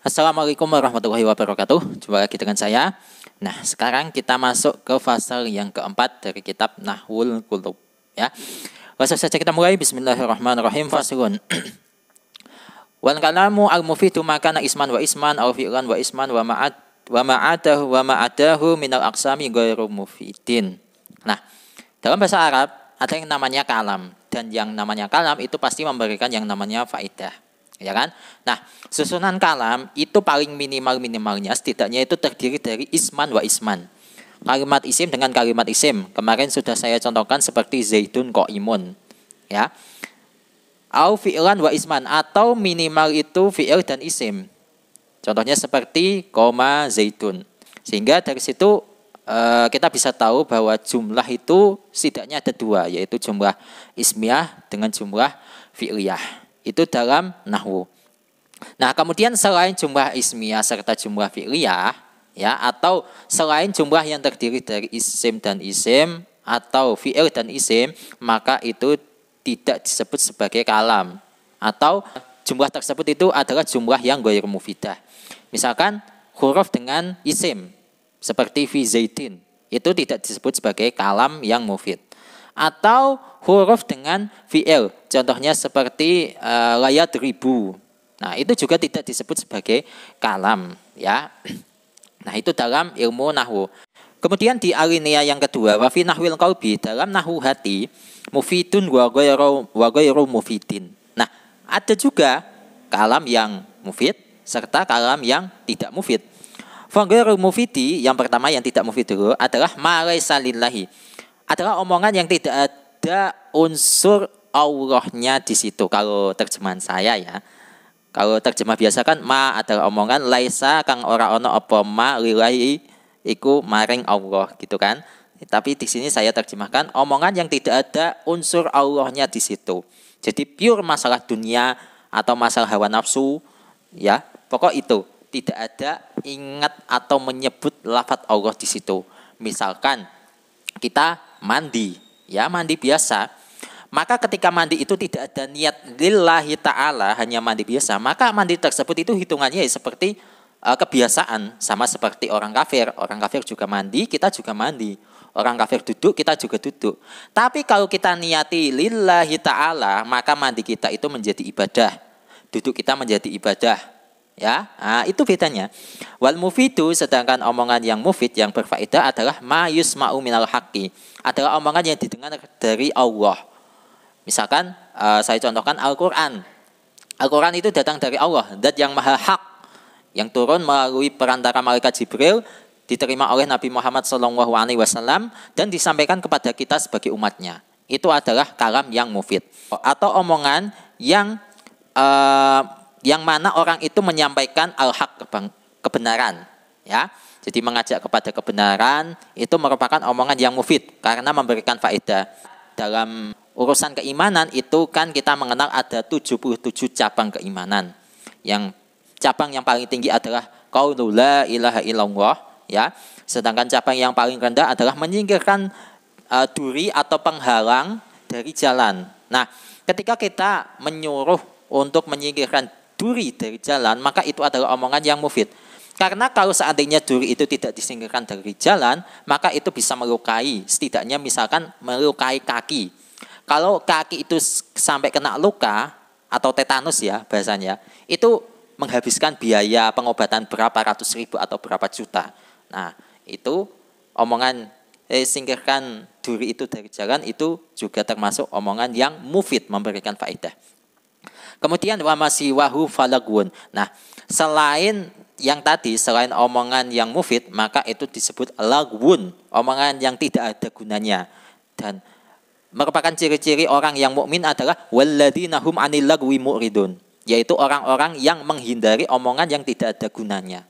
Assalamualaikum warahmatullahi wabarakatuh. Jumpa lagi dengan saya. Nah, sekarang kita masuk ke fase yang keempat dari kitab Nahwul Qulub, ya. Langsung saja kita mulai. Bismillahirrahmanirrahim. Faslun. Wal kalamu al-mufidu makana isman wa isman aw fi'lan wa isman wa ma'adahu minal aqsami ghairu mufidin. Nah, dalam bahasa Arab ada yang namanya kalam, dan yang namanya kalam itu pasti memberikan yang namanya faedah. Ya kan? Nah, susunan kalam itu paling minimalnya setidaknya itu terdiri dari isman wa isman. Kalimat isim dengan kalimat isim. Kemarin sudah saya contohkan seperti zaidun qaimun. Ya. Au fi'lan wa isman, atau minimal itu fi'il dan isim. Contohnya seperti koma zaidun. Sehingga dari situ kita bisa tahu bahwa jumlah itu setidaknya ada dua, yaitu jumlah ismiyah dengan jumlah fi'liyah. Itu dalam nahwu. Nah, kemudian selain jumlah ismiyah serta jumlah fi'liyah, ya, atau selain jumlah yang terdiri dari isim dan isim atau fi'il dan isim, maka itu tidak disebut sebagai kalam, atau jumlah tersebut itu adalah jumlah yang ghairu mufidah. Misalkan huruf dengan isim seperti fi zaidin, itu tidak disebut sebagai kalam yang mufid. Atau huruf dengan fi'il, contohnya seperti layat ribu. Nah, itu juga tidak disebut sebagai kalam, ya. Nah, itu dalam ilmu nahwu. Kemudian di alinea yang kedua, wa fi nahwil qalbi, dalam nahwu hati, mufidun wa ghairu mufidin. Nah, ada juga kalam yang mufid serta kalam yang tidak mufid. Fa ghairu mufidi, yang pertama yang tidak mufid dulu adalah ma laisa lillahi. Adalah omongan yang tidak ada unsur Allahnya di situ. Kalau terjemahan saya, ya. Kalau terjemah biasa kan ma adalah omongan, laisa kang ora ono apa ma lillahi iku maring Allah, gitu kan. Tapi di sini saya terjemahkan omongan yang tidak ada unsur Allahnya di situ. Jadi pure masalah dunia atau masalah hawa nafsu, ya. Pokok itu tidak ada ingat atau menyebut lafaz Allah di situ. Misalkan kita mandi, ya, mandi biasa. Maka ketika mandi itu tidak ada niat lillahi ta'ala, hanya mandi biasa, maka mandi tersebut itu hitungannya seperti kebiasaan, sama seperti orang kafir. Orang kafir juga mandi, kita juga mandi. Orang kafir duduk, kita juga duduk. Tapi kalau kita niati lillahi ta'ala, maka mandi kita itu menjadi ibadah, duduk kita menjadi ibadah. Ya, nah, itu bedanya. Wal mufidu, sedangkan omongan yang mufid, yang berfaedah adalah ma yusma'u minal haqqi, adalah omongan yang didengar dari Allah. Misalkan saya contohkan Al-Quran. Al-Quran itu datang dari Allah, zat yang maha hak, yang turun melalui perantara malaikat Jibril, diterima oleh Nabi Muhammad SAW dan disampaikan kepada kita sebagai umatnya. Itu adalah kalam yang mufid. Atau omongan yang mana orang itu menyampaikan al-haq, kebenaran, ya. Jadi mengajak kepada kebenaran itu merupakan omongan yang mufid karena memberikan faedah. Dalam urusan keimanan itu kan kita mengenal ada 77 cabang keimanan. Yang cabang yang paling tinggi adalah qaulu la ilaha illallah, ya. Sedangkan cabang yang paling rendah adalah menyingkirkan duri atau penghalang dari jalan. Nah, ketika kita menyuruh untuk menyingkirkan duri dari jalan, maka itu adalah omongan yang mufid. Karena kalau seandainya duri itu tidak disingkirkan dari jalan, maka itu bisa melukai, setidaknya misalkan melukai kaki. Kalau kaki itu sampai kena luka atau tetanus, ya bahasanya, itu menghabiskan biaya pengobatan berapa ratus ribu atau berapa juta. Nah, itu omongan singkirkan duri itu dari jalan itu juga termasuk omongan yang mufid, memberikan faedah. Kemudian wa masiwahu falagwun. Nah, selain yang tadi, selain omongan yang mufid, maka itu disebut lagwun, omongan yang tidak ada gunanya. Dan merupakan ciri-ciri orang yang mukmin adalah walladzina hum 'anil lagwi mu'ridun, yaitu orang-orang yang menghindari omongan yang tidak ada gunanya.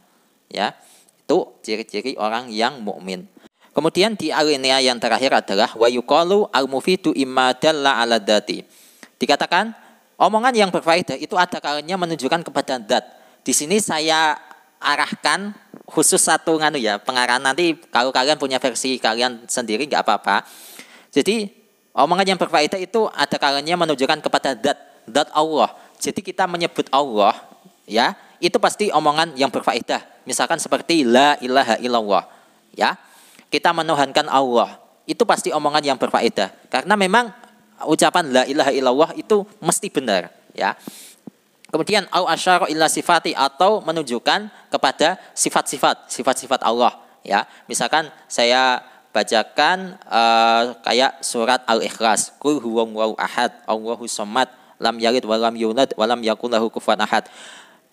Ya, itu ciri-ciri orang yang mukmin. Kemudian di alinea yang terakhir adalah wa yuqalu al-mufidu imma dalla 'ala dzati. Dikatakan omongan yang berfaedah itu ada kalanya menunjukkan kepada zat. Di sini saya arahkan khusus satu pengarahan, nanti kalau kalian punya versi kalian sendiri nggak apa-apa. Jadi omongan yang berfaedah itu ada kalanya menunjukkan kepada zat Allah. Jadi kita menyebut Allah, ya, itu pasti omongan yang berfaedah. Misalkan seperti la ilaha illallah, ya. Kita menuhankan Allah, itu pasti omongan yang berfaedah. Karena memang ucapan la ilaha illallah itu mesti benar, ya. Kemudian au asyara illa sifati, atau menunjukkan kepada sifat-sifat Allah, ya. Misalkan saya bacakan kayak surat Al-Ikhlas, qul huwallahu ahad, Allahus samad, lam yalid walam yulad walam yakul lahu kufuwan ahad.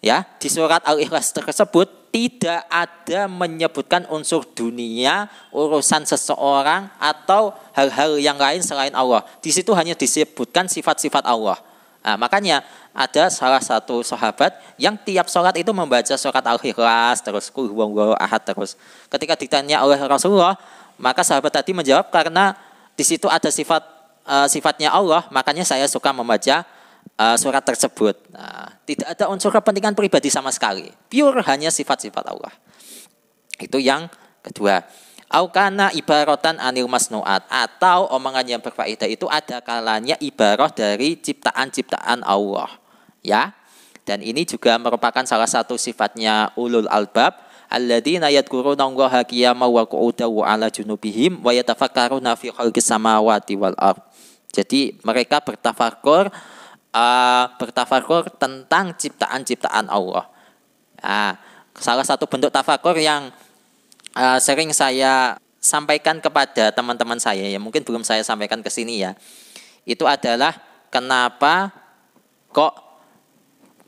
Ya, di surat Al-Ikhlas tersebut tidak ada menyebutkan unsur dunia, urusan seseorang atau hal-hal yang lain selain Allah. Di situ hanya disebutkan sifat-sifat Allah. Nah, makanya ada salah satu sahabat yang tiap sholat itu membaca surat Al-Ikhlas terus qul huwallahu ahad terus. Ketika ditanya oleh Rasulullah, maka sahabat tadi menjawab, karena di situ ada sifatnya Allah, makanya saya suka membaca surat tersebut. Nah, tidak ada unsur kepentingan pribadi sama sekali, pure hanya sifat-sifat Allah. Itu yang kedua. Au kana ibaratan anil masnuat, atau omongan yang berfaedah itu ada kalanya ibarah dari ciptaan-ciptaan Allah, ya. Dan ini juga merupakan salah satu sifatnya ulul albab, alladzina yadhkuruna Allaha qiyaman wa qu'udan wa 'ala junubihim wa yatafakkaruna fi khalqis samawati wal ardh. Jadi mereka bertafakur tentang ciptaan-ciptaan Allah. Nah, salah satu bentuk tafakur yang sering saya sampaikan kepada teman-teman saya, ya mungkin belum saya sampaikan ke sini ya, itu adalah kenapa kok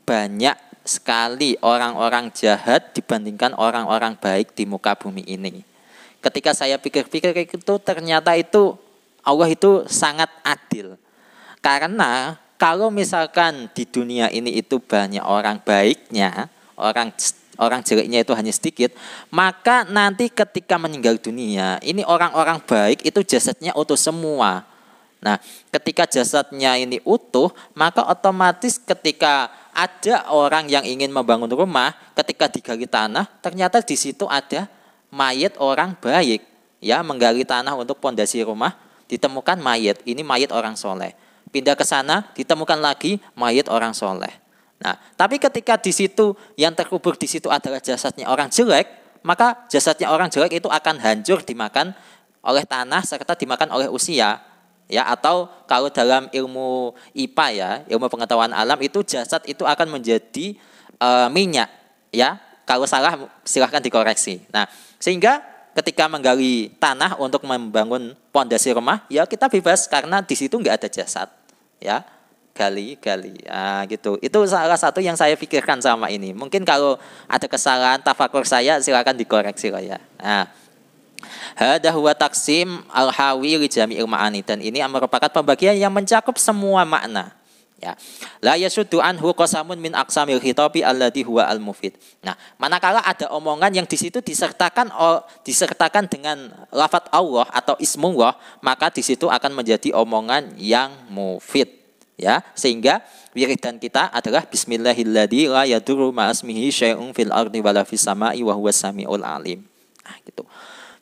banyak sekali orang-orang jahat dibandingkan orang-orang baik di muka bumi ini. Ketika saya pikir-pikir itu, ternyata itu Allah itu sangat adil. Karena kalau misalkan di dunia ini itu banyak orang baiknya, orang jeleknya itu hanya sedikit, maka nanti ketika meninggal dunia, ini orang-orang baik itu jasadnya utuh semua. Nah, ketika jasadnya ini utuh, maka otomatis ketika ada orang yang ingin membangun rumah, ketika digali tanah, ternyata di situ ada mayat orang baik, ya, menggali tanah untuk pondasi rumah, ditemukan mayat, ini mayat orang soleh. Pindah ke sana, ditemukan lagi mayat orang soleh. Nah, tapi ketika di situ yang terkubur di situ adalah jasadnya orang jelek, maka jasadnya orang jelek itu akan hancur dimakan oleh tanah serta dimakan oleh usia, ya. Atau kalau dalam ilmu IPA, ya, ilmu pengetahuan alam, itu jasad itu akan menjadi minyak, ya. Kalau salah silahkan dikoreksi. Nah, sehingga ketika menggali tanah untuk membangun pondasi rumah, ya kita bebas karena di situ nggak ada jasad, ya. Gali, gitu. Itu salah satu yang saya pikirkan sama ini. Mungkin kalau ada kesalahan tafakur saya, silakan dikoreksi lah ya. Nah, hada huwa taksim al-hawi li jami'il ma'ani, dan ini merupakan pembagian yang mencakup semua makna. Ya. La yasuddu anhu qasamun min aqsamil khitabi alladhi huwa al-mufid. Nah, manakala ada omongan yang di situ disertakan dengan lafaz Allah atau ismullah, maka di situ akan menjadi omongan yang mufid. Ya, sehingga wiridan kita adalah bismillahilladzi la yadurru ma'asmihi syai'un fil ardi wala fis sama'i wa huwas samiul alim. Nah, gitu.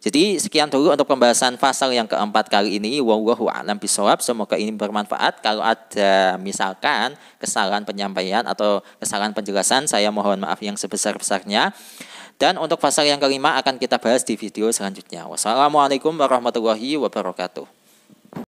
Jadi sekian dulu untuk pembahasan pasal yang keempat kali ini. Wallahu a'lam bishawab. Semoga ini bermanfaat. Kalau ada misalkan kesalahan penyampaian atau kesalahan penjelasan, saya mohon maaf yang sebesar-besarnya. Dan untuk pasal yang kelima akan kita bahas di video selanjutnya. Wassalamualaikum warahmatullahi wabarakatuh.